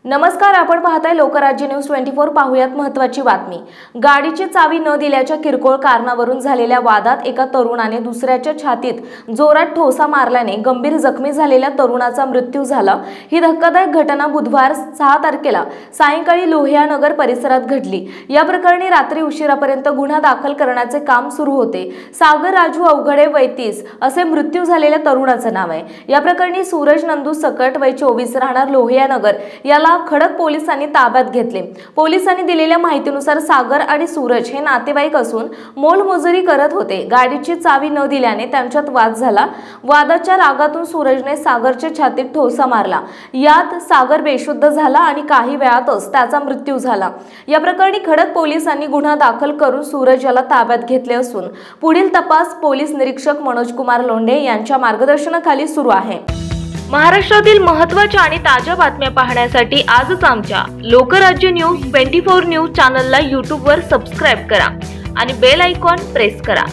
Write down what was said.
नमस्कार, आपण पाहताय लोकराज्य न्यूज 24। पाहुयात महत्त्वाची बातमी। गाडीची चावी न दिल्याच्या किरकोळ कारणावरून झालेल्या वादात एका तरुणाने दुसऱ्याच्या छातीत जोरात ठोसा मारल्याने गंभीर जखमी झालेल्या तरुणाचा मृत्यू झाला। ही धक्कादायक घटना बुधवार 6 तारखेला सायंकाळी लोहियानगर परिसरात घडली। या प्रकरणी रात्री उशिरापर्यंत गुन्हा दाखल करण्याचे काम सुरू होते। सागर राजू अवघडे वय 30 असे मृत्यू झालेल्या तरुणाचे नाव आहे। या प्रकरणी सूरज नंदू सकट वय 24 राहणार लोहियानगर याला खडक पोलिसांनी ताब्यात घेतले। पोलिसांनी दिलेल्या माहितीनुसार सागर आणि सूरज हे नातेवाईक असून मोलमजुरी करत होते। गाडीची चावी न दिल्याने त्यांच्यात वाद झाला। वादाच्या रागातून सूरजने सागरच्या छातीत ठोसा मारला। यात सागर बेशुद्ध झाला आणि काही वेळातच त्याचा मृत्यू झाला। या प्रकरणी खडक पोलिसांनी गुन्हा दाखल करून सूरज याला ताब्यात घेतले असून पुढील तपास पोलीस निरीक्षक मनोज कुमार लोंढे यांच्या मार्गदर्शनाखाली सुरू आहे। महाराष्ट्रातील महत्त्वाच्या आणि ताज्या बातम्या पाहण्यासाठी आजच आमच्या लोकराज्य न्यूज 24 न्यूज चॅनलला YouTube वर सबस्क्राइब करा आणि बेल आयकॉन प्रेस करा।